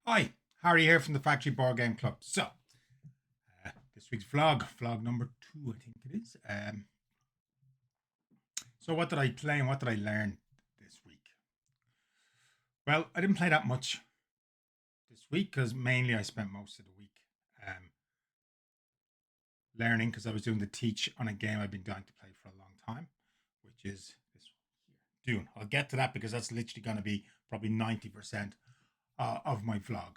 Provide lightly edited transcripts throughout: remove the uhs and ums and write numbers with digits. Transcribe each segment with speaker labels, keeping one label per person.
Speaker 1: Hi, Harry here from the Factory Board Game Club. This week's vlog number 2, I think it is. So what did I play and what did I learn this week? Well, I didn't play that much this week because mainly I spent most of the week um, learning because I was doing the teach on a game I've been dying to play for a long time, which is this one here, Dune. I'll get to that because that's literally going to be probably 90% of my vlog.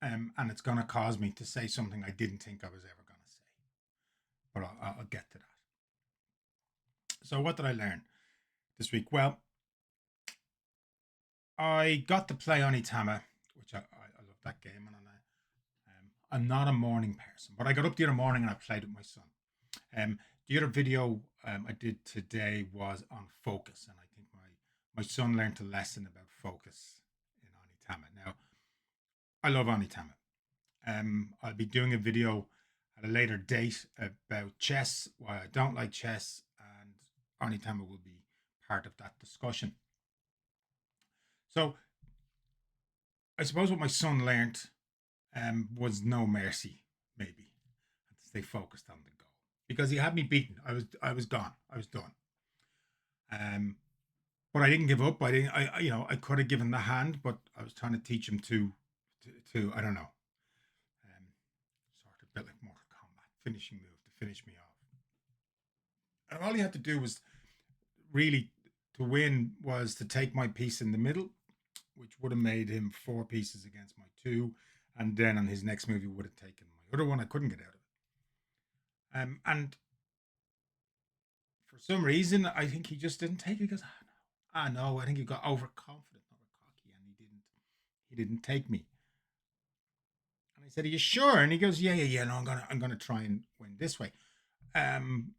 Speaker 1: And it's going to cause me to say something I didn't think I was ever going to say. But I'll get to that. So, what did I learn this week? Well, I got to play Onitama, which I love that game, and I'm not a morning person, but I got up the other morning and I played with my son. The other video I did today was on focus, and I think my son learned a lesson about focus in Onitama. Now, I love Onitama. I'll be doing a video at a later date about chess, why I don't like chess, and Onitama will be part of that discussion. So I suppose what my son learned was no mercy, maybe, and to stay focused on the goal because he had me beaten. I was gone. I was done. Um, but I didn't give up. I didn't. I could have given the hand, but I was trying to teach him to I don't know, sort of bit like Mortal Kombat, finishing move to finish me off. And all he had to do was really to win was to take my piece in the middle, which would have made him 4 pieces against my 2. And then on his next move, he would have taken my other one. I couldn't get out of it. And for some reason, I think he just didn't take it. He goes, no, I think he got overconfident, cocky, and he didn't take me. And I said, "Are you sure?" And he goes, "Yeah. No, I'm gonna try and win this way." Um,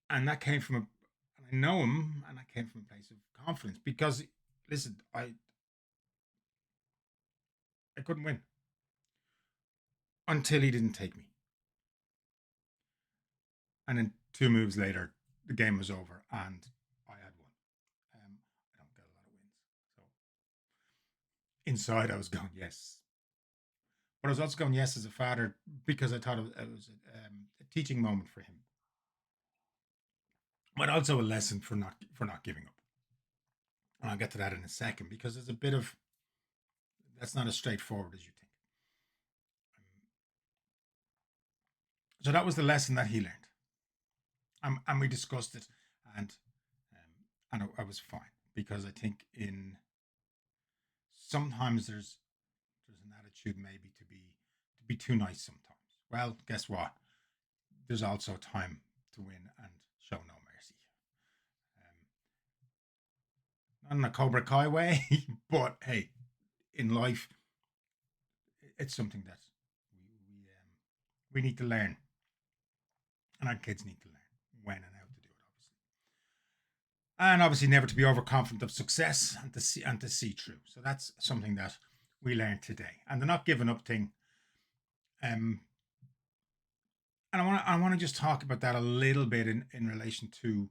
Speaker 1: and that came from and I know him, and that came from a place of confidence because, listen, I couldn't win until he didn't take me. And then 2 moves later, the game was over and I had won. I don't get a lot of wins. So inside, I was going, yes. But I was also going, yes, as a father, because I thought it was a teaching moment for him, but also a lesson for not giving up. And I'll get to that in a second because there's a bit of that's not as straightforward as you think. So that was the lesson that he learned, and we discussed it, and I was fine because I think in sometimes there's an attitude maybe to be too nice sometimes. Well, guess what? There's also time to win and show no mercy. Not in a Cobra Kai way, but hey, in life, it's something that we need to learn, and our kids need to learn when and how to do it, obviously, and obviously never to be overconfident of success and to see through. So that's something that we learned today, and the not giving up thing. Um, and I want to just talk about that a little bit in relation to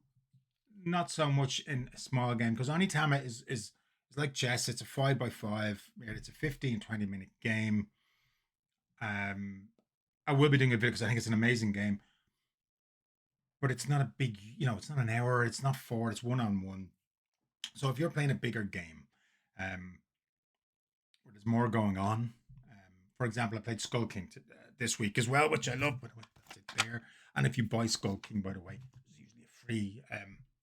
Speaker 1: not so much in a small game because Onitama is like chess. It's a 5 by 5. It's a 15-20 minute game. Um, I will be doing a video because I think it's an amazing game, but it's not a big. It's not an hour. It's not 4. It's 1-on-1. So if you're playing a bigger game, um, where there's more going on, for example, I played Skull King this week as well, which I love. By the way, that's it there. And if you buy Skull King, by the way, there's usually a free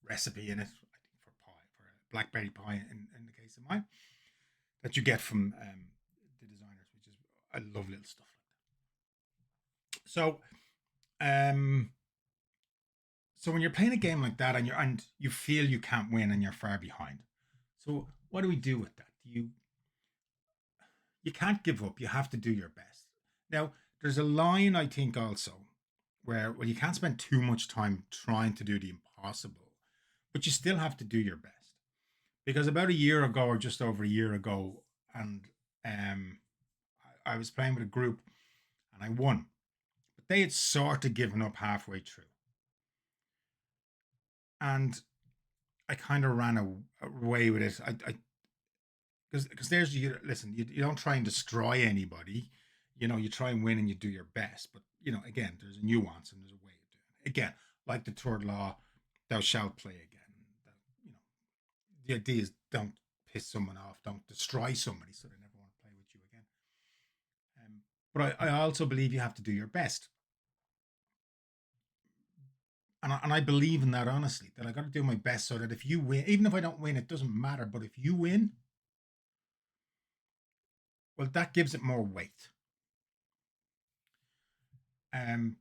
Speaker 1: recipe in it. I think for pie, for a blackberry pie, in the case of mine, that you get from the designers, which is I love little stuff like that. Um, so when you're playing a game like that and you feel you can't win and you're far behind, so what do we do with that? You can't give up. You have to do your best. Now, there's a line I think also where you can't spend too much time trying to do the impossible, but you still have to do your best. Because about a year ago, or just over a year ago, and I was playing with a group and I won, but they had sort of given up halfway through, and I kind of ran away with it. because there's you listen, you don't try and destroy anybody. You try and win and you do your best. But again, there's a nuance and there's a way of doing it. Again, like the third law, thou shalt play again. You know, the idea is don't piss someone off, don't destroy somebody so they never want to play with you again. But I also believe you have to do your best. And I believe in that honestly, that I got to do my best so that if you win, even if I don't win, it doesn't matter. But if you win, well, that gives it more weight. Um,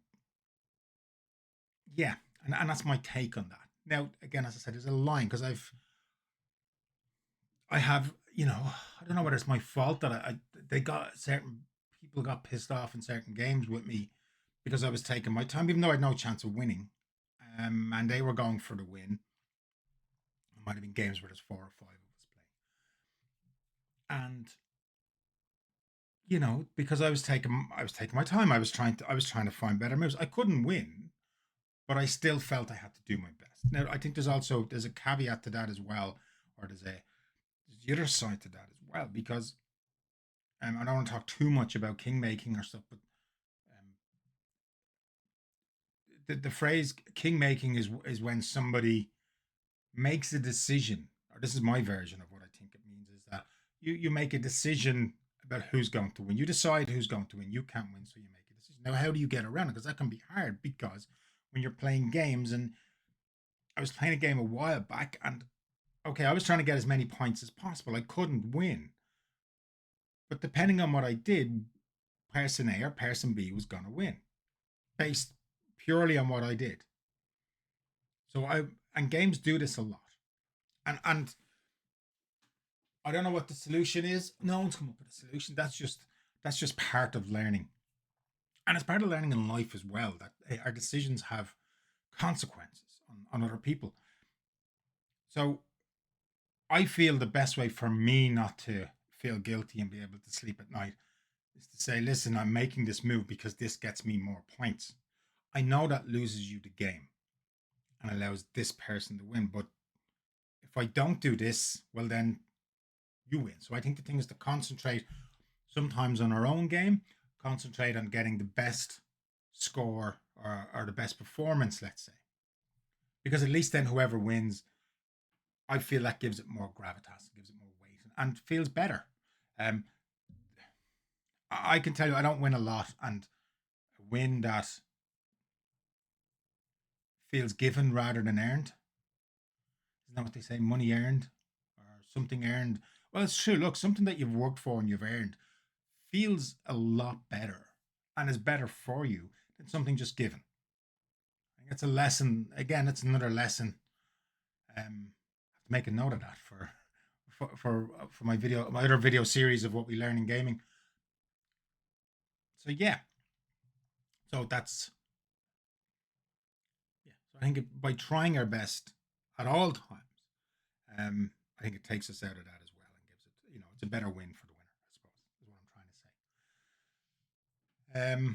Speaker 1: yeah, and that's my take on that. Now, again, as I said, there's a line because I have, I don't know whether it's my fault that they got certain people got pissed off in certain games with me because I was taking my time, even though I had no chance of winning. And they were going for the win. It might have been games where there's 4 or 5 of us playing, and because I was taking my time. I was trying to find better moves. I couldn't win, but I still felt I had to do my best. Now I think there's a caveat to that as well, or there's the other side to that as well, because I don't want to talk too much about king making or stuff, but um, the phrase king making is when somebody makes a decision, or this is my version of what I think it means, is that you make a decision about who's going to win. You decide who's going to win. You can't win, so you make a decision. Now, how do you get around it? Because that can be hard, because when you're playing games, and I was playing a game a while back, and okay, I was trying to get as many points as possible. I couldn't win, but depending on what I did, person A or person B was going to win based purely on what I did. So and games do this a lot, and I don't know what the solution is. No one's come up with a solution. That's just part of learning, and it's part of learning in life as well. That our decisions have consequences on other people. So I feel the best way for me not to feel guilty and be able to sleep at night is to say, listen, I'm making this move because this gets me more points. I know that loses you the game and allows this person to win, but if I don't do this, well, then you win. So I think the thing is to concentrate sometimes on our own game, concentrate on getting the best score, or the best performance, let's say. Because at least then whoever wins, I feel that gives it more gravitas, gives it more weight, and feels better. Um, I can tell you, I don't win a lot, and a win that feels given rather than earned. Isn't that what they say? Money earned or something earned. Well, it's true. Look, something that you've worked for and you've earned feels a lot better and is better for you than something just given. I think it's a lesson. Again, it's another lesson. I have to make a note of that for my other video series of what we learn in gaming. So yeah, so that's yeah. So I think by trying our best at all times, I think it takes us out of that as well and gives it, it's a better win for the winner, I suppose, is what I'm trying to say.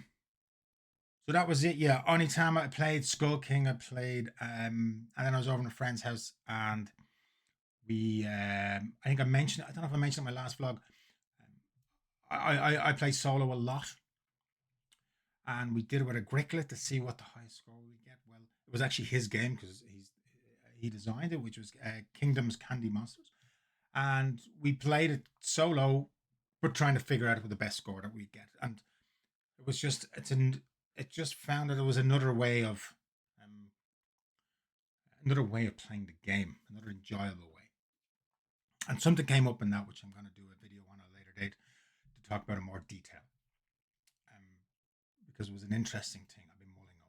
Speaker 1: So that was it. Yeah, Onitama I played, Skull King I played, and then I was over in a friend's house, and we, I think I mentioned, I don't know if I mentioned it in my last vlog. I play solo a lot, and we did it with a Gricklet to see what the highest score we get. Well, it was actually his game because he designed it, which was Kingdom's Candy Monsters, and we played it solo, but trying to figure out what the best score that we get. And it was just it just found that it was um, another way of playing the game, another enjoyable way. And something came up in that which I'm going to do a video on a later date to talk about in more detail, um, because it was an interesting thing I've been mulling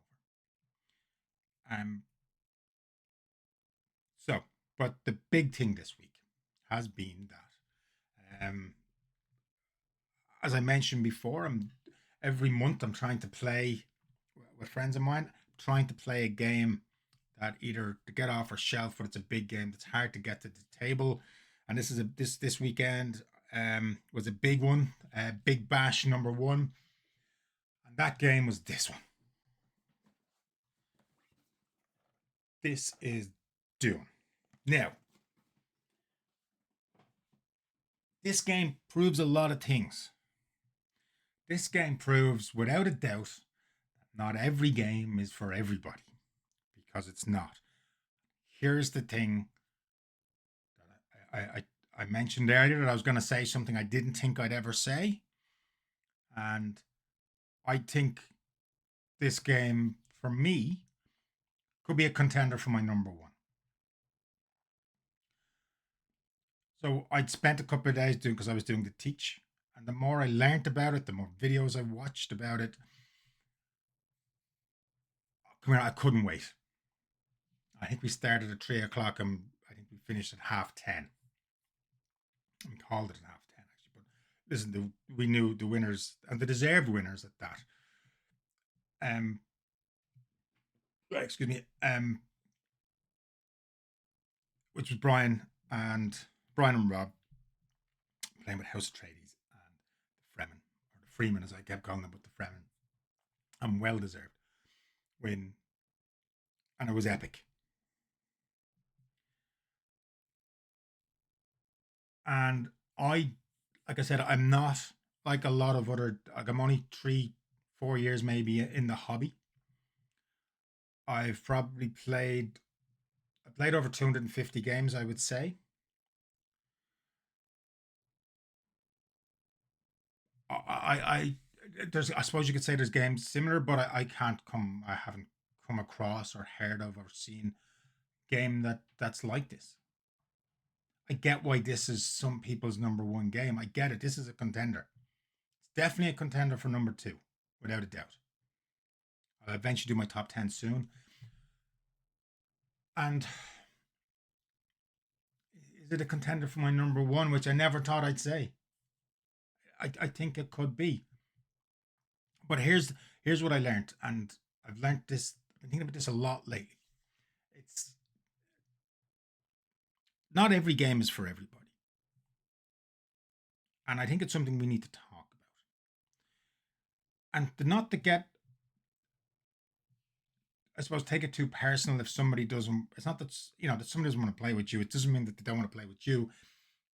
Speaker 1: over. So, but the big thing this week has been that, as I mentioned before, every month I'm trying to play with friends of mine, trying to play a game that either to get off or shelf, but it's a big game that's hard to get to the table. And this weekend was a big one, Big Bash #1, and that game was this one. This is DUNE. Now, This game proves a lot of things. This game proves without a doubt that not every game is for everybody, because it's not. Here's the thing that I mentioned earlier, that I was going to say something I didn't think I'd ever say. And I think this game, for me, could be a contender for my number one. So I'd spent a couple of days doing, because I was doing the teach. And the more I learned about it, the more videos I watched about it, come here, I couldn't wait. I think we started at 3 o'clock and I think we finished at 10:30. We called it at 10:30, actually. But listen, we knew the winners, and the deserved winners at that. Um, excuse me. Which was Brian and Rob, playing with House of Trades and the Fremen, or the Freeman as I kept calling them, but the Fremen. And well deserved win. And it was epic. And like I said, I'm not like a lot of other, like I'm only 3, 4 years maybe in the hobby. I've probably I played over 250 games, I would say. I there's, I suppose you could say there's games similar, but I haven't come across or heard of or seen game that's like this. I get why this is some people's number one game. I get it. This is a contender. It's definitely a contender for number two, without a doubt. I'll eventually do my top 10 soon. And is it a contender for my number one, which I never thought I'd say? I think it could be. But here's what I learned, and I've learned this. I've been thinking about this a lot lately. It's not every game is for everybody, and I think it's something we need to talk about. And not to get, I suppose, take it too personal if somebody doesn't. It's not that that somebody doesn't want to play with you. It doesn't mean that they don't want to play with you.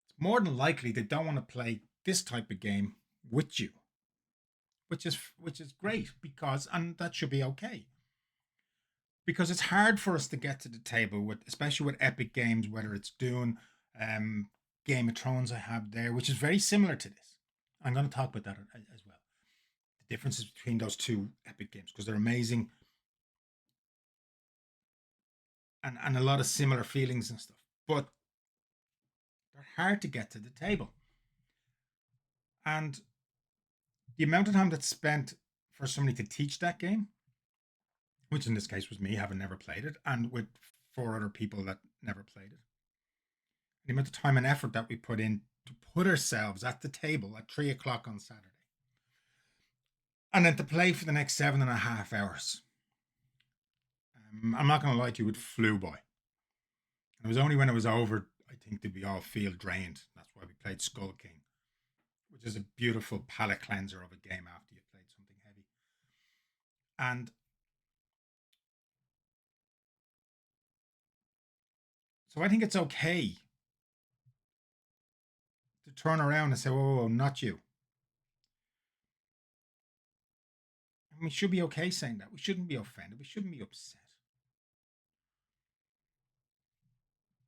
Speaker 1: It's more than likely they don't want to play this type of game with you, which is great, because, and that should be okay, because it's hard for us to get to the table with, especially with epic games, whether it's Dune, um, Game of Thrones. I have there, which is very similar to this. I'm going to talk about that as well. The differences between those two epic games, because they're amazing, and a lot of similar feelings and stuff, but they're hard to get to the table. And the amount of time that's spent for somebody to teach that game, which in this case was me, having never played it, and with four other people that never played it, the amount of time and effort that we put in to put ourselves at the table at 3 o'clock on Saturday, and then to play for the next 7.5 hours. I'm not going to lie to you, it flew by. And it was only when it was over, I think, did we all feel drained. That's why we played Skull King, which is a beautiful palate cleanser of a game after you've played something heavy. And so I think it's okay to turn around and say, whoa, whoa, whoa, not you. And we should be okay saying that. We shouldn't be offended. We shouldn't be upset.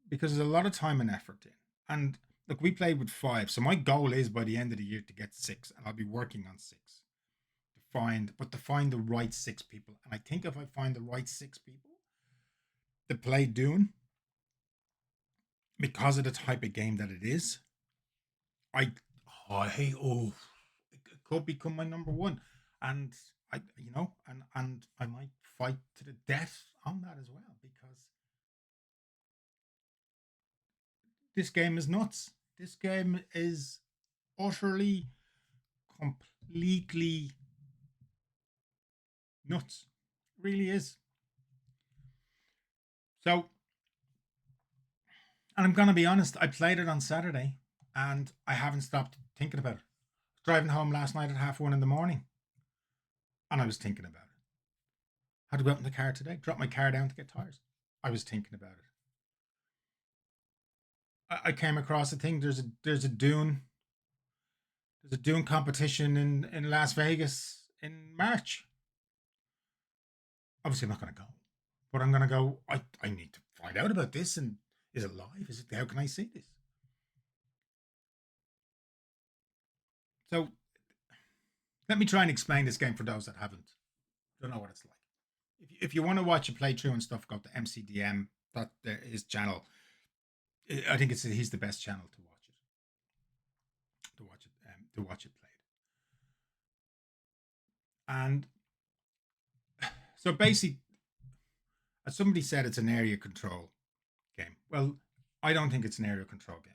Speaker 1: Because there's a lot of time and effort in. And look, we played with 5. So my goal is by the end of the year to get 6. And I'll be working on 6. To find the right 6 people. And I think if I find the right 6 people to play Dune, because of the type of game that it is, I it could become my number one. And and I might fight to the death on that as well, because this game is nuts. This game is utterly, completely nuts. It really is. So, and I'm gonna be honest, I played it on Saturday and I haven't stopped thinking about it. Driving home last night at 1:30 in the morning, and I was thinking about it. Had to go out in the car today, drop my car down to get tires. I was thinking about it. I came across a thing. There's a Dune. There's a DUNE competition in Las Vegas in March. Obviously, I'm not going to go, but I'm going to go. I need to find out about this. And is it live? Is it? How can I see this? So let me try and explain this game for those that haven't don't know what it's like. If you want to watch a playthrough and stuff, go to MCDM. That his channel. I think he's the best channel to watch it. To watch it played. And so basically, as somebody said, it's an area control game. Well, I don't think it's an area control game.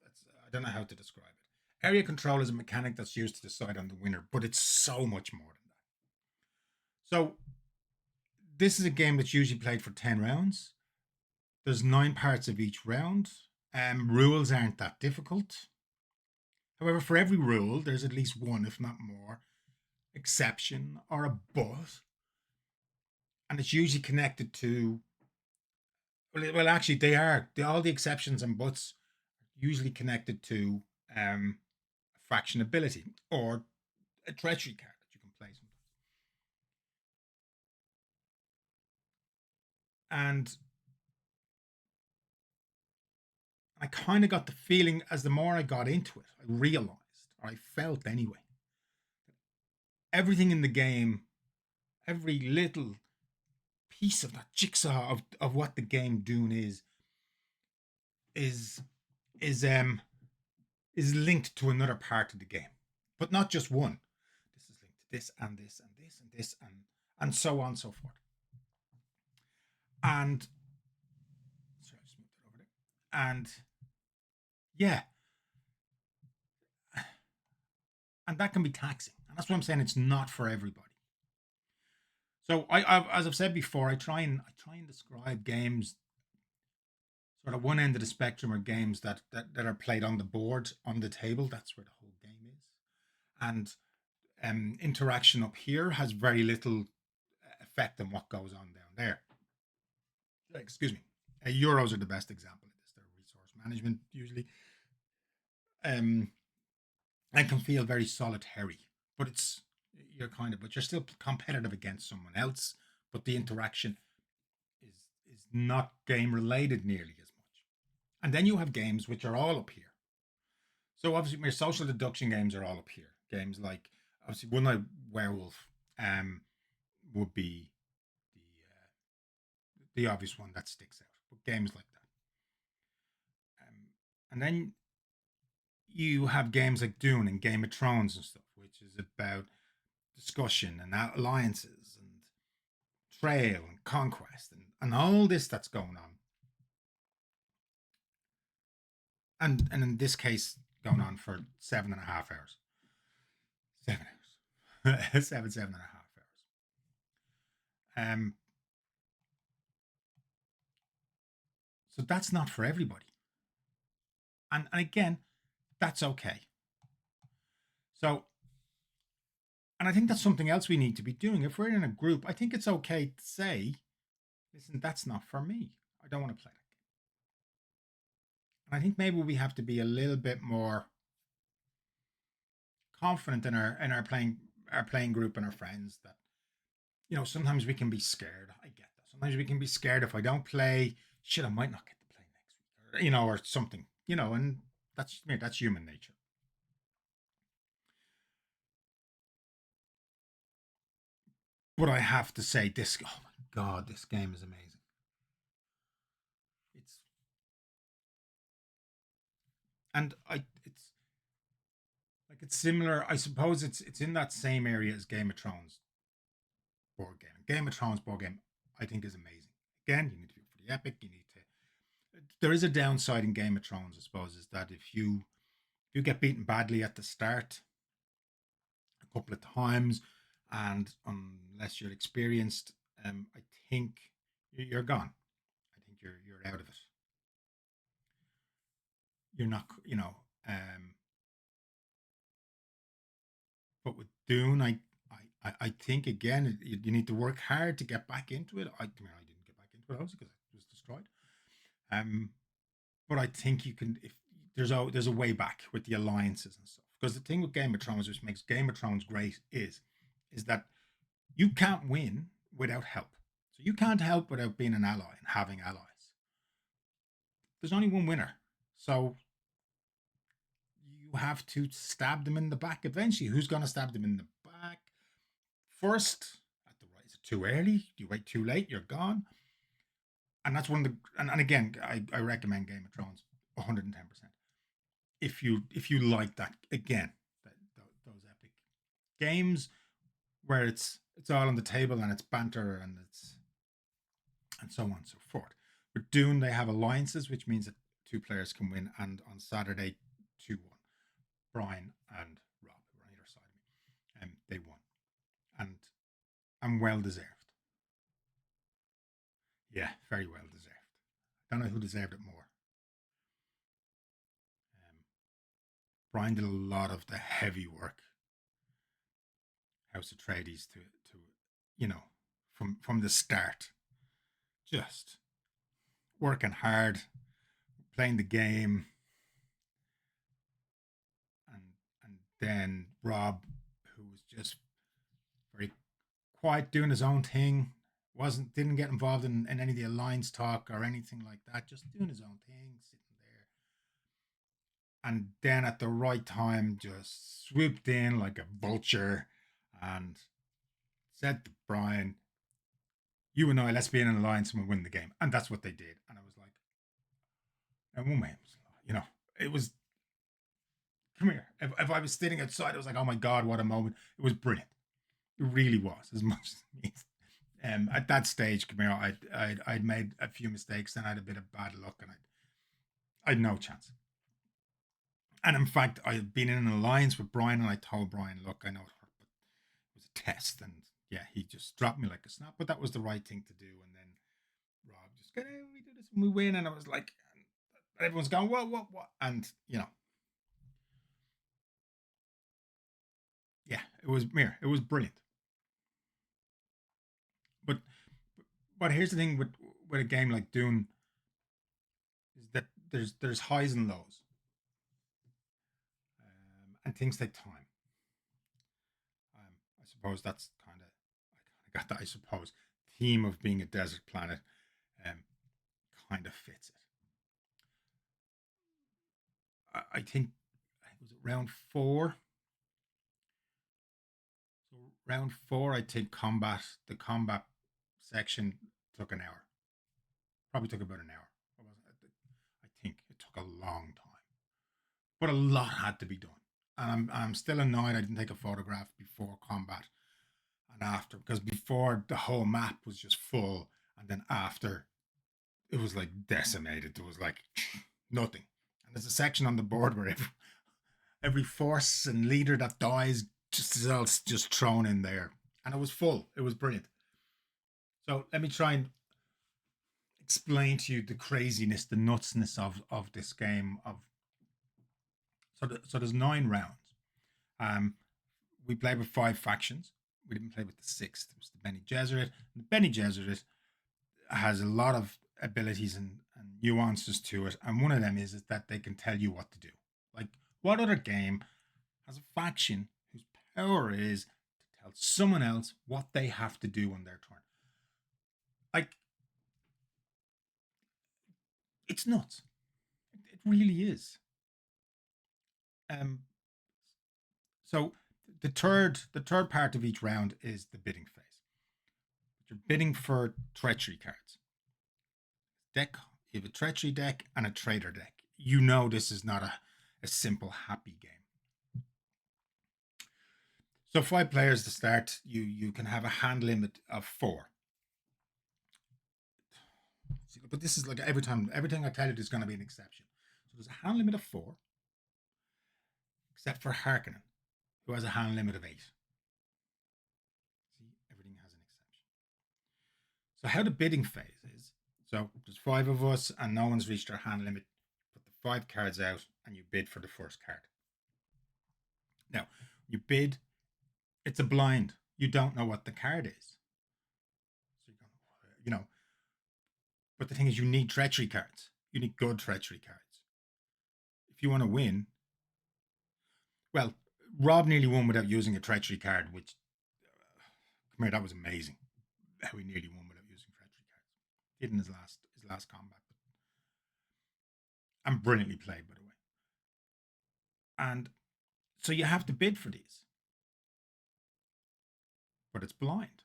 Speaker 1: I don't know how to describe it. Area control is a mechanic that's used to decide on the winner, but it's so much more than that. So this is a game that's usually played for 10 rounds. There's 9 parts of each round. Rules aren't that difficult. However, for every rule, there's at least one, if not more, exception or a but. And it's usually connected to, well, actually, all the exceptions and buts usually connected to a faction ability or a treachery card that you can play sometimes. And I kind of got the feeling as the more I got into it, I realized, or I felt anyway, everything in the game, every little piece of that jigsaw of what the game Dune is is um is linked to another part of the game, but not just one. This is linked to this and this and this and this and so on and so forth. And sorry, I just moved that over there. And yeah, and that can be taxing, and that's what I'm saying. It's not for everybody. So as I've said before, I try and describe games sort of one end of the spectrum are games that are played on the board on the table. That's where the whole game is, and interaction up here has very little effect on what goes on down there. Excuse me. Euros are the best example of this. They're resource management usually, and can feel very solitary. But but you're still competitive against someone else. But the interaction is not game related nearly as much. And then you have games which are all up here. So obviously, my social deduction games are all up here. Games like obviously One Night Werewolf would be the obvious one that sticks out. But games like that, and then you have games like Dune and Game of Thrones and stuff, which is about discussion and alliances and trail and conquest and all this that's going on. And in this case, going on for 7.5 hours. 7 hours. 7.5 hours. So that's not for everybody. And again, that's okay. So, and I think that's something else we need to be doing. If we're in a group, I think it's okay to say, listen, that's not for me. I don't want to play that game. And I think maybe we have to be a little bit more confident in our playing group and our friends that sometimes we can be scared. I get that. Sometimes we can be scared if I don't play, shit, I might not get to play next week, or something, and that's human nature. But I have to say, oh my god, this game is amazing. It's and it's similar. I suppose it's in that same area as Game of Thrones board game. Game of Thrones board game, I think, is amazing. Again, you need to be pretty epic. You need to. There is a downside in Game of Thrones, I suppose, is that if you get beaten badly at the start a couple of times, and unless you're experienced, I think you're gone. I think you're out of it. You're not, but with Dune, I think again, you need to work hard to get back into it. I mean, I didn't get back into it also because it was destroyed. But I think you can if there's a way back with the alliances and stuff because the thing with Game of Thrones, which makes Game of Thrones great, is that you can't win without help. So you can't help without being an ally and having allies. There's only one winner. So you have to stab them in the back eventually. Who's going to stab them in the back first? At the right, is it too early? You wait too late, you're gone. And that's one of the and again, I recommend Game of Thrones 110%. If you like that again, those epic games where it's all on the table and it's banter and it's and so on and so forth. With Dune, they have alliances, which means that two players can win. And on Saturday, 2-1, Brian and Rob were on either side of me, and they won, and well deserved. Yeah, very well deserved. Don't know who deserved it more. Um, Brian did a lot of the heavy work, House of Atreides to you know from the start, just working hard, playing the game, and and then Rob, who was just very quiet, doing his own thing, didn't get involved in any of the alliance talk or anything like that, just doing his own thing, sitting there, and then at the right time, just swooped in like a vulture and said to Brian, "You and I, let's be in an alliance and we'll win the game," and that's what they did. And I was like, "No, it was come here." If I was sitting outside, I was like, "Oh my god, what a moment!" It was brilliant. It really was. As much as me. At that stage, come here, I'd made a few mistakes and I had a bit of bad luck, and I'd no chance. And in fact, I had been in an alliance with Brian, and I told Brian, "Look, I know it hurt, but it was a test." And yeah, he just dropped me like a snap, but that was the right thing to do. And then Rob just go, "Hey, we do this and we win," and I was like, everyone's going, what?" And yeah, it was mere, it was brilliant. But but here's the thing with a game like Dune is that there's highs and lows, and things take time. I suppose that's I got that. I suppose theme of being a desert planet um, kind of fits it. I think it was round four. So round four, I think the combat section took an hour. Probably took about an hour. I think it took a long time, but a lot had to be done. And I'm still annoyed I didn't take a photograph before combat and after, because before the whole map was just full, and then after it was like decimated. There was like nothing. And there's a section on the board where every force and leader that dies just else just thrown in there, and it was full. It was brilliant. So let me try and explain to you the craziness, the nutsness of this game. So there's 9 rounds. Um, we played with 5 factions. We didn't play with the sixth. It was the Bene Gesserit. And the Bene Gesserit has a lot of abilities and nuances to it, and one of them is that they can tell you what to do. Like, what other game has a faction whose power is to tell someone else what they have to do on their turn? Like, it's nuts. It really is. Um, so the third part of each round is the bidding phase. You're bidding for treachery cards. Deck, you have a treachery deck and a traitor deck. You know this is not a simple happy game. So 5 players to start. You can have a hand limit of 4. But this is like every time, everything I tell you, there's going to be an exception. So there's a hand limit of 4, except for Harkonnen, who has a hand limit of 8. See, everything has an exception. So how the bidding phase is: so there's 5 of us, and no one's reached their hand limit. Put the 5 cards out, and you bid for the first card. Now, you bid. It's a blind. You don't know what the card is. So but the thing is, you need treachery cards. You need good treachery cards if you want to win. Well, Rob nearly won without using a treachery card, which, come here, that was amazing. How he nearly won without using treachery cards. Did in his last combat, and brilliantly played, by the way. And so you have to bid for these, but it's blind.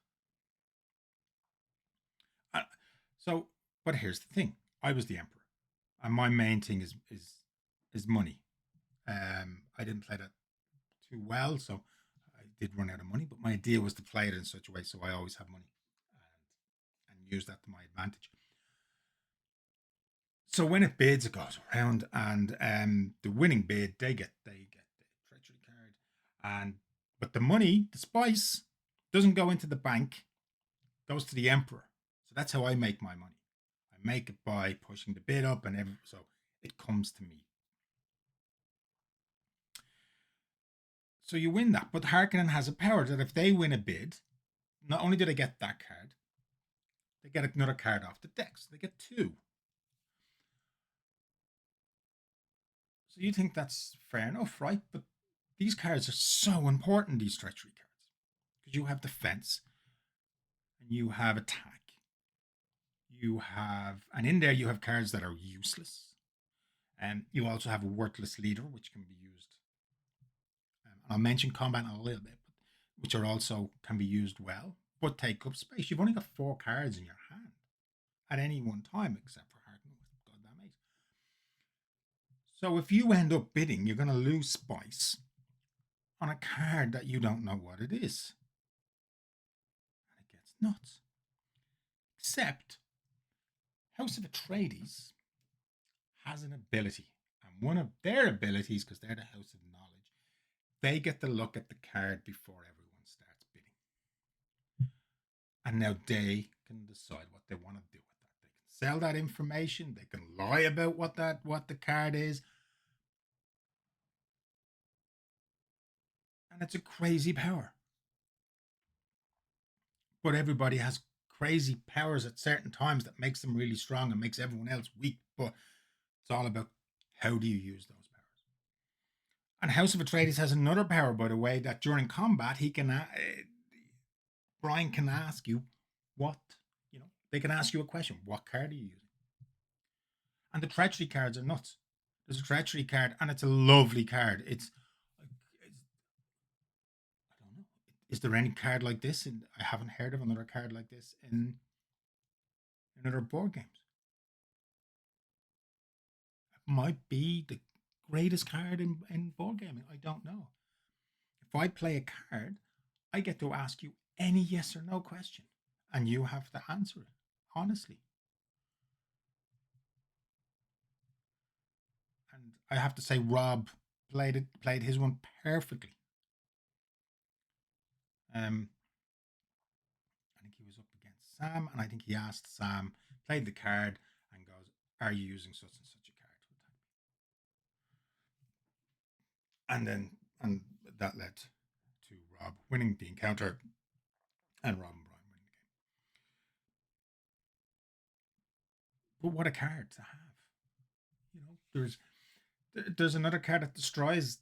Speaker 1: Uh, so, but here's the thing: I was the emperor, and my main thing is money. I didn't play that too well, so I did run out of money. But my idea was to play it in such a way so I always have money, and use that to my advantage. So when it bids, it goes around, and the winning bid, they get the treachery card, and but the money, the spice, doesn't go into the bank, goes to the emperor. So that's how I make my money. I make it by pushing the bid up, and so it comes to me. So you win that, but Harkonnen has a power that if they win a bid, not only do they get that card, they get another card off the deck. So they get two. So you think that's fair enough, right? But these cards are so important, these treachery cards, because you have defense and you have attack. You have, and in there you have cards that are useless. And you also have a worthless leader, which can be used. I'll mention combat in a little bit, which are also can be used well, but take up space. You've only got 4 cards in your hand at any one time, except for Harden. Goddamn ace. So if you end up bidding, you're going to lose spice on a card that you don't know what it is. And it gets nuts. Except House of Atreides has an ability. And one of their abilities, because they're the House of Knowledge, they get to look at the card before everyone starts bidding. And now they can decide what they want to do with that. They can sell that information, they can lie about what the card is. And it's a crazy power. But everybody has crazy powers at certain times that makes them really strong and makes everyone else weak. But it's all about how do you use those powers. And House of Atreides has another power, by the way, that during combat he can Brian can ask you what they can ask you a question. What card are you using? And the treachery cards are nuts. There's a treachery card, and it's a lovely card. It's I don't know. Is there any card like this? And I haven't heard of another card like this in other board games. It might be the greatest card in board gaming. I don't know. If I play a card, I get to ask you any yes or no question, and you have to answer it honestly. And I have to say, Rob played his one perfectly. Um, I think he was up against Sam, and I think he asked Sam, played the card, and goes, "Are you using such and such a card?" And that led to Rob winning the encounter, and Rob and Brian winning the game. But what a card to have! There's another card that destroys.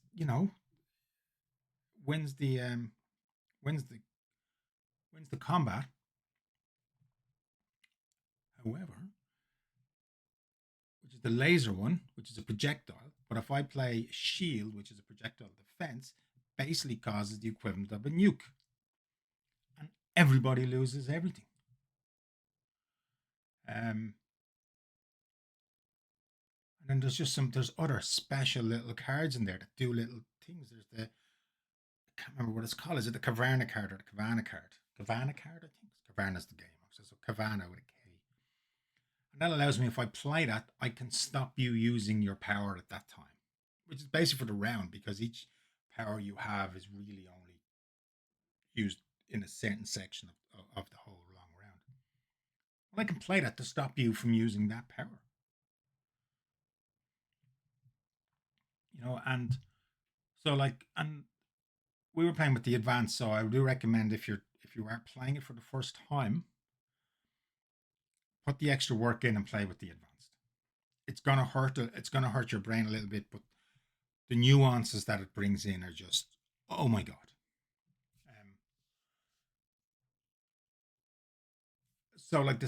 Speaker 1: Wins the wins the wins the combat. However, which is the laser one, which is a projectile. But if I play shield, which is a projectile defense, basically causes the equivalent of a nuke. And everybody loses everything. And then there's other special little cards in there that do little things. There's I can't remember what it's called. Is it the Caverna card or the Cavanna card? Cavanna card, I think. Caverna's the game. So Cavanna with a K. And that allows me, if I play that, I can stop you using your power at that time, which is basically for the round, because each power you have is really only used in a certain section of the whole long round. Well, I can play that to stop you from using that power. And so and we were playing with the advanced, so I do recommend if you are playing it for the first time, put the extra work in and play with the advanced. It's gonna hurt your brain a little bit, but the nuances that it brings in are just, oh my god. So like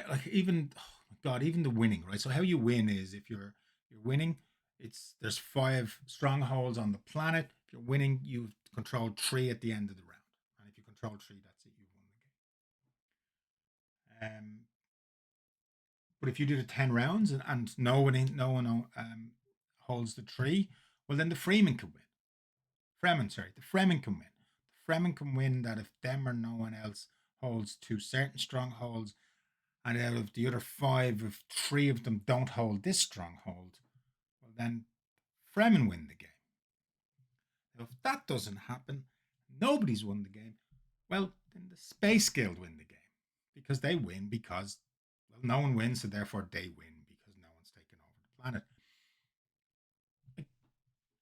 Speaker 1: like even, oh my god, even the winning, right? So how you win is if you're winning, it's there's 5 strongholds on the planet. If you're winning, you control 3 at the end of the round, and if you control 3, that's it, you've won the game. But if you do the 10 rounds and no one holds the 3, well then the Freeman can win. Fremen, sorry, the Fremen can win. The Fremen can win that if them or no one else holds 2 certain strongholds, and out of the other 5, if 3 of them don't hold this stronghold, well then Fremen win the game. Now, if that doesn't happen, nobody's won the game. Well, then the Space Guild win the game because they win because well, no one wins, so therefore they win because no one's taken over the planet.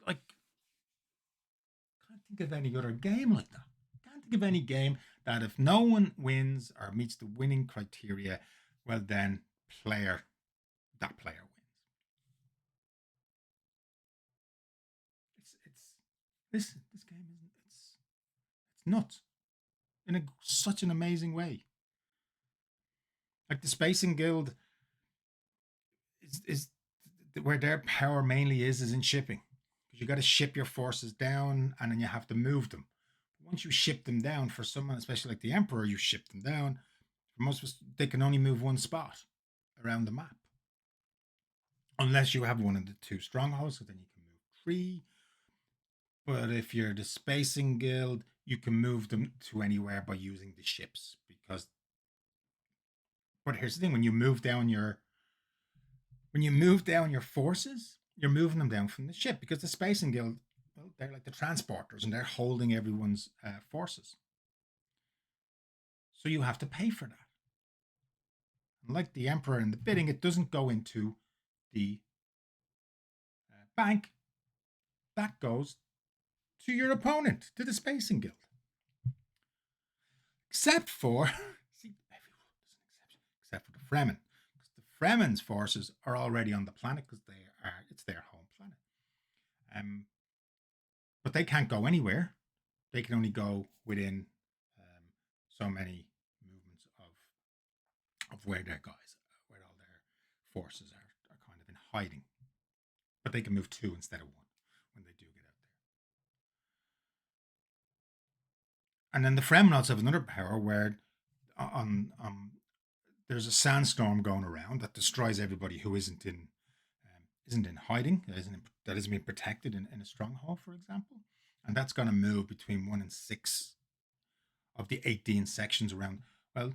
Speaker 1: Like can't think of any other game like that. Can't think of any game that if no one wins or meets the winning criteria, well then player that player wins. It's this game isn't it's nuts in such an amazing way. Like the Spacing Guild is where their power mainly is in shipping because you got to ship your forces down and then you have to move them. Once you ship them down for someone, especially like the Emperor, you ship them down. For most of us, they can only move one spot around the map, unless you have one of the 2 strongholds, so then you can move 3. But if you're the Spacing Guild, you can move them to anywhere by using the ships. Because, but here's the thing: when you move down your forces, you're moving them down from the ship because the Spacing Guild, well, they're like the transporters and they're holding everyone's forces. So you have to pay for that. And like the Emperor in the bidding, it doesn't go into the bank. That goes to your opponent, to the Spacing Guild. Except for, see, except for the Fremen. Because the Fremen's forces are already on the planet because it's their home planet. But they can't go anywhere. They can only go within so many movements of where their guys, where all their forces are kind of in hiding. But they can move 2 instead of 1 when they do get out there. And then the Fremen also have another power where there's a sandstorm going around that destroys everybody who isn't in hiding, that isn't being protected in a stronghold, for example, and that's going to move between 1 and 6 of the 18 sections around. Well,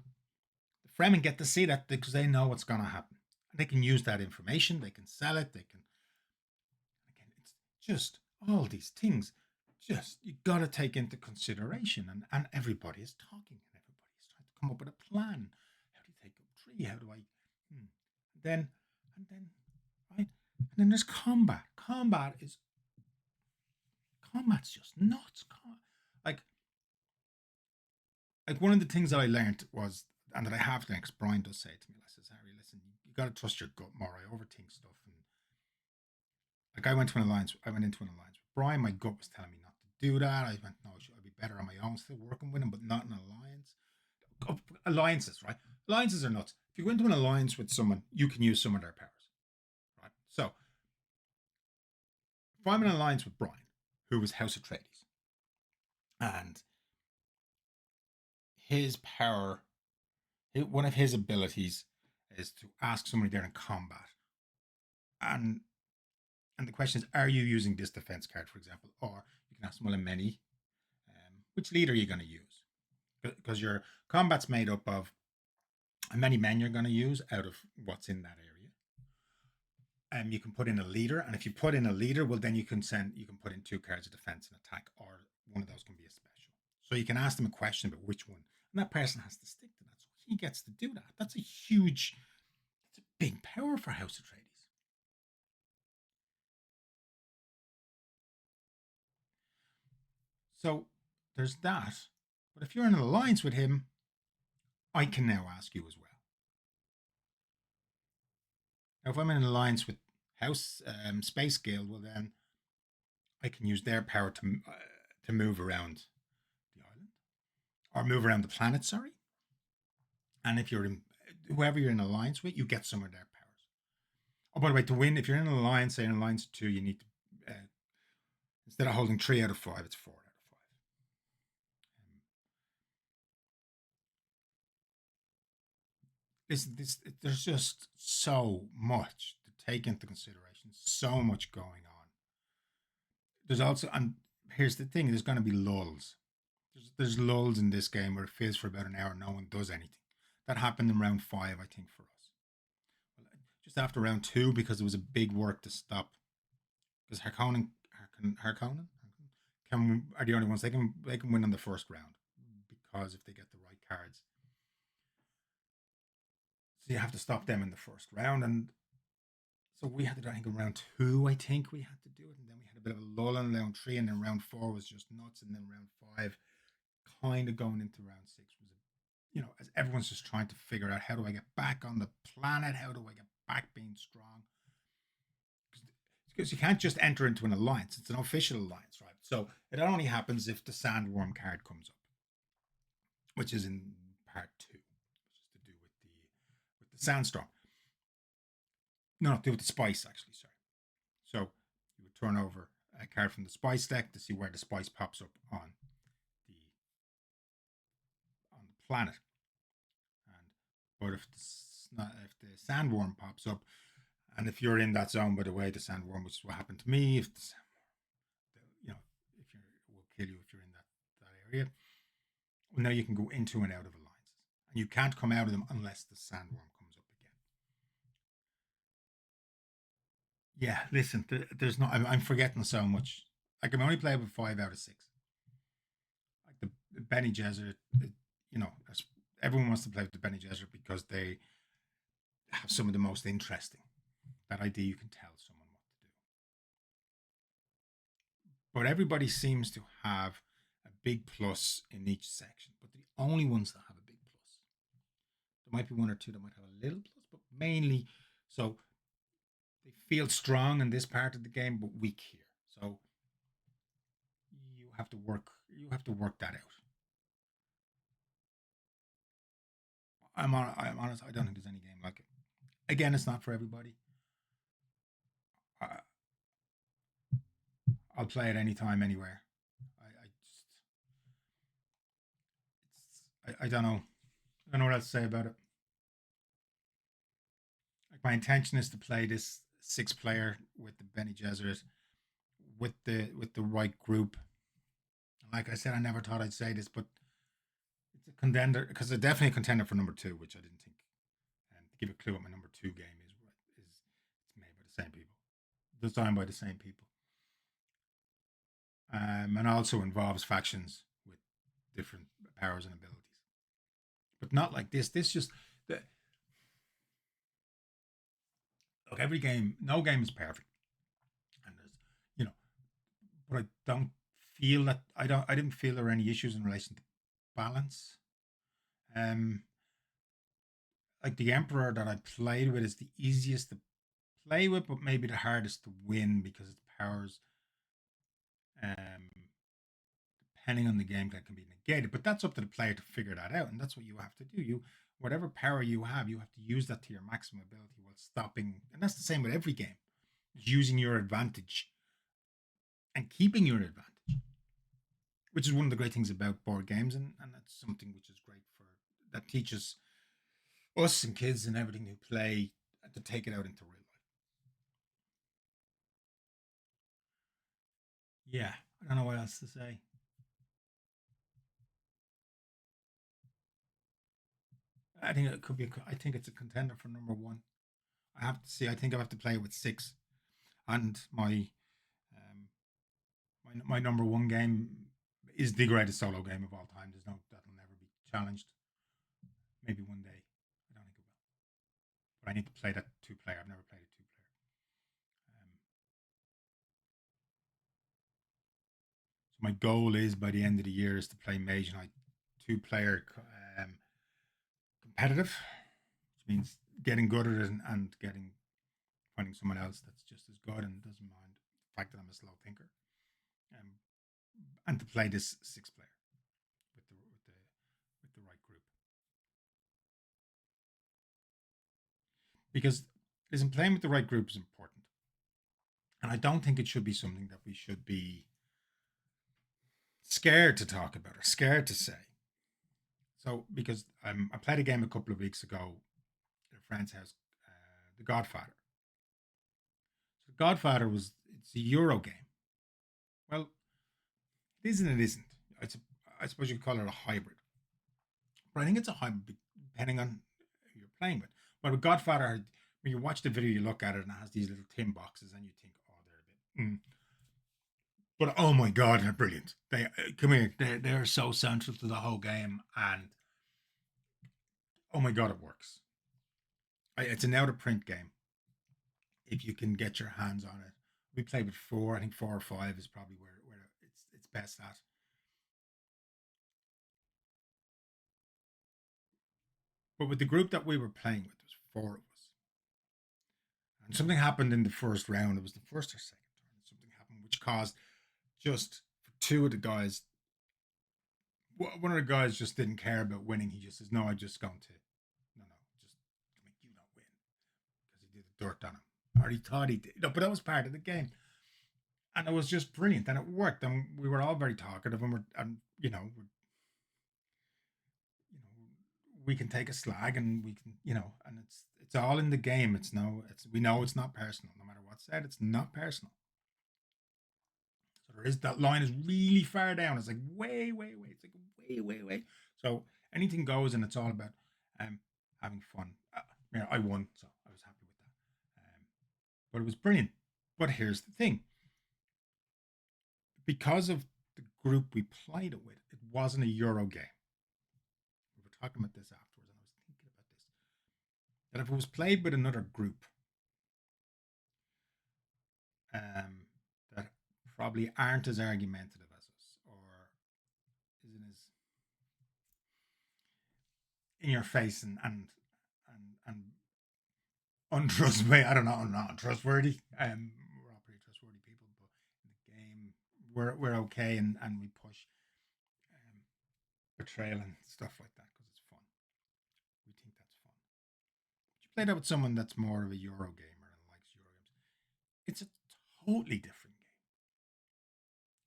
Speaker 1: the Fremen get to see that because they know what's going to happen. And they can use that information. They can sell it. They can. Again, it's just all these things. Just you got to take into consideration, and everybody is talking, and everybody is trying to come up with a plan. How do you take up 3? How do I? Then and then right, and then there's combat. Combat's just nuts. Like one of the things that I learned was, and that I have to, because Brian does say it to me, I says, Harry, listen, you got to trust your gut more. I overthink stuff, and like I went into an alliance with Brian. My gut was telling me not to do that. I went, no, I'd be better on my own, still working with him, but not an alliance. Alliances, right? Alliances are nuts. If you go into an alliance with someone, you can use some of their powers, right? So if I'm in an alliance with Brian, who was House Atreides, and his power, one of his abilities is to ask somebody there in combat, and the question is, are you using this defense card, for example, or you can ask them, well, in many, which leader are you going to use? Because your combat's made up of how many men you're going to use out of what's in that area. You can put in a leader, and if you put in a leader, well, then you can put in 2 cards of defense and attack, or one of those can be a special. So you can ask them a question about which one, and that person has to stick to that. So he gets to do that. That's a big power for House Atreides. So there's that. But if you're in an alliance with him, I can now ask you as well. Now, if I'm in an alliance with House Space Guild, well then I can use their power to move around the island or move around the planet. Sorry, and if you're in whoever you're in alliance with, you get some of their powers. Oh, by the way, to win, if you're in an alliance, say an alliance 2, you need to instead of holding 3 out of 5, it's 4 out of 5. Um, there's just so much to take into consideration, so much going on. There's also, and here's the thing: there's going to be lulls. There's lulls in this game where it feels for about an hour, no one does anything. That happened in round 5, I think, for us. Just after round 2, because it was a big work to stop. Because Harkonnen are the only ones they can win on the first round because if they get the right cards, so you have to stop them in the first round, and so we had to, I think, in round 2, I think we had to do it, and then we had a bit of a lull in round 3, and then round 4 was just nuts, and then round 5, kind of going into round 6 was, as everyone's just trying to figure out how do I get back on the planet, how do I get back being strong, because you can't just enter into an alliance; it's an official alliance, right? So it only happens if the Sandworm card comes up, which is in part 2, which is to do with the Sandstorm. No, to do with the spice, actually. Sorry. So you would turn over a card from the spice deck to see where the spice pops up the on the planet. And but if the sandworm pops up, and if you're in that zone, by the way, the sandworm, which is what happened to me, if the, you know if you will kill you if you're in that area. Well, now you can go into and out of alliances, and you can't come out of them unless the sandworm comes up again. Yeah, listen, there's no. I'm forgetting so much. I can only play with 5 out of 6. Like the Benny Gesserit, you know, everyone wants to play with the Benny Gesserit because they have some of the most interesting. That idea you can tell someone what to do. But everybody seems to have a big plus in each section, but the only ones that have a big plus. There might be one or two that might have a little plus, but mainly so they feel strong in this part of the game, but weak here. So you have to work that out. I'm honest. I don't think there's any game like it. Again, it's not for everybody. I, I'll play it anytime, anywhere. I don't know. I don't know what else to say about it. Like my intention is to play this 6 player with the Benny Gesserit with the right group. Like I said, I never thought I'd say this, but it's a contender because it's definitely a contender for number 2, which I didn't think. And to give a clue what my number 2 game is, it's made by the same people, designed by the same people, and also involves factions with different powers and abilities, but not like this. This just the, look, every game, no game is perfect, and there's you know, but I didn't feel there were any issues in relation to balance. Um, like the Emperor that I played with is the easiest to play with, but maybe the hardest to win because its powers, um, depending on the game, that can be negated. But that's up to the player to figure that out, and that's what you have to do. Whatever power you have to use that to your maximum ability while stopping. And that's the same with every game. It's using your advantage and keeping your advantage, which is one of the great things about board games, and that's something which is great for that teaches us and kids and everything who play to take it out into real life. Yeah, I don't know what else to say. I think it could be. I think it's a contender for number 1. I have to see. I think I have to play it with 6, and um, my number 1 game is the greatest solo game of all time. There's no that'll never be challenged. Maybe one day. I don't think it will. But I need to play that 2 player. I've never played a 2 player. So my goal is by the end of the year is to play Mage Knight 2 player, competitive, which means getting good at it and getting finding someone else that's just as good and doesn't mind the fact that I'm a slow thinker. um, and to play this 6 player with the right group. Because listen, playing with the right group is important, and I don't think it should be something that we should be scared to talk about or scared to say. So, because I played a game a couple of weeks ago at a friend's house, The Godfather. So, Godfather it's a Euro game. Well, it is and it isn't. It's a, I suppose you could call it a hybrid, but I think it's a hybrid depending on who you're playing with. But with Godfather, when you watch the video, you look at it and it has these little tin boxes, and you think, oh, they're a bit. But oh my god, they're brilliant. They come here. They're so central to the whole game, and oh my god, it works. It's an out of print game. If you can get your hands on it, we played with four. I think 4 or 5 is probably where it's best at. But with the group that we were playing with, there was 4 of us, and something happened in the first round. It was the first or second turn. Something happened which caused just for 2 of the guys. One of the guys just didn't care about winning. He just says, "No, I just going to no, just make you not win," because he did the dirt on him, or he thought he did. No, but that was part of the game, and it was just brilliant, and it worked. And we were all very talkative, and we can take a slag, and we can, and it's all in the game. We know it's not personal, no matter what's said. It's not personal. So there is that line is really far down. It's like way, way, way. It's like way, way, way. So anything goes, and it's all about um having fun. I won, so I was happy with that. But it was brilliant. But here's the thing: because of the group we played it with, it wasn't a Euro game. We were talking about this afterwards, and I was thinking about this. That if it was played with another group, um, that probably aren't as argumentative as us, or isn't as in your face and untrustworthy. I don't know, not untrustworthy. We're all pretty trustworthy people, but in the game, we're okay, and we push um, betrayal and stuff like that because it's fun. We think that's fun. But you play that with someone that's more of a Euro gamer and likes Euro games. It's a totally different game,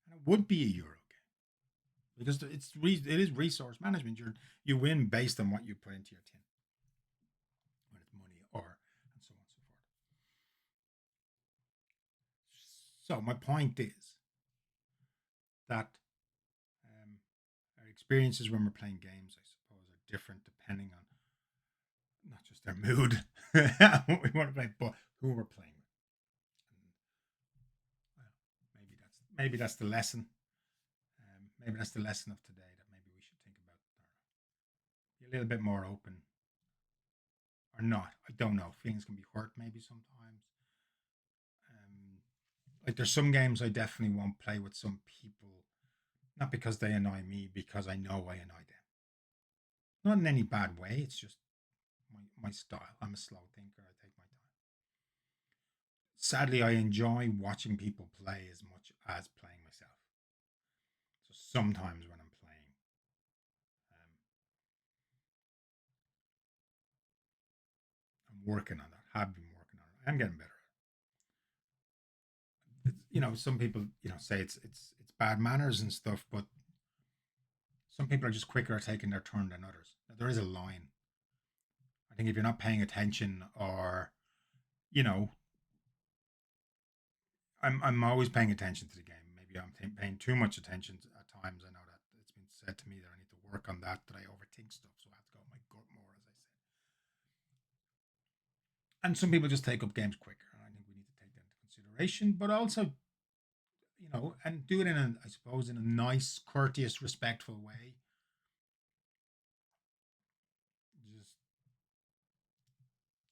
Speaker 1: and it would be a Euro game because it is resource management. You win based on what you put into your tin, whether it's money or and so on and so forth. So my point is that our experiences when we're playing games, I suppose, are different depending on not just our mood, what we want to play, but who we're playing with. And, well, maybe that's the lesson. Maybe that's the lesson of today. That maybe we should think about or be a little bit more open or not. I don't know. Feelings can be hurt maybe sometimes. Like there's some games I definitely won't play with some people, not because they annoy me, because I know I annoy them. Not in any bad way. It's just my style. I'm a slow thinker. I take my time. Sadly, I enjoy watching people play as much as playing myself. So sometimes when I'm playing, um, I'm working on that. Have been working on it. I'm getting better. Some people say it's bad manners and stuff, but some people are just quicker at taking their turn than others. Now, there is a line. I think if you're not paying attention, or you know, I'm always paying attention to the game. Maybe I'm paying too much attention at times. I know that it's been said to me that I need to work on that. That I overthink stuff, so I have to go with my gut more, as I said. And some people just take up games quicker, and I think we need to take that into consideration. But also, and do it I suppose, in a nice, courteous, respectful way. Just,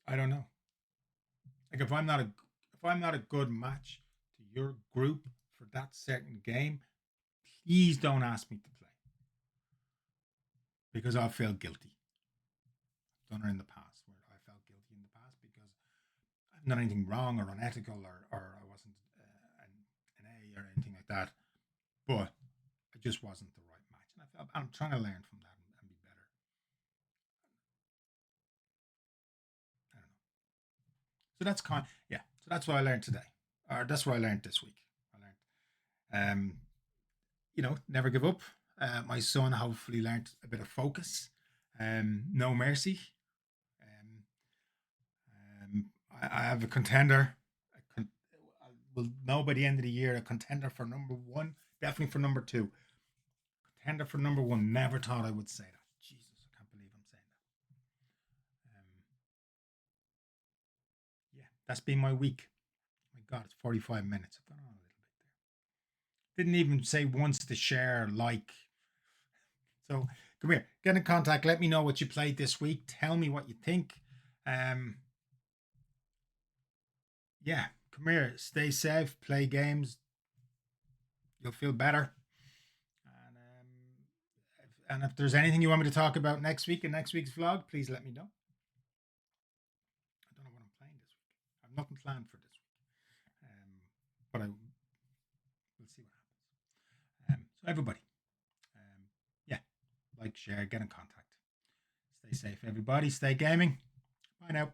Speaker 1: I don't know. Like if I'm not a good match to your group for that certain game, please don't ask me to play because I'll feel guilty. I've done it in the past where I felt guilty in the past because I've done anything wrong or unethical, or I wasn't an A or anything like that. but it just wasn't the right match. And I'm trying to learn from that and be better. I don't know. So that's yeah. So that's what I learned today, or that's what I learned this week. I learned, never give up. My son hopefully learned a bit of focus. No mercy. Um, I have a contender. Will know by the end of the year a contender for number one, definitely for number two. Contender for number one. Never thought I would say that. Jesus, I can't believe I'm saying that. Yeah, that's been my week. My God, it's 45 minutes. I've gone on a little bit there. Didn't even say once to share, like. So come here, get in contact. Let me know what you played this week. Tell me what you think. Um, yeah, come here. Stay safe. Play games. You'll feel better. And if there's anything you want me to talk about next week in next week's vlog, please let me know. I don't know what I'm playing this week. I have nothing planned for this week. But we'll see what happens. So everybody, yeah, like, share, get in contact. Stay safe, everybody. Stay gaming. Bye now.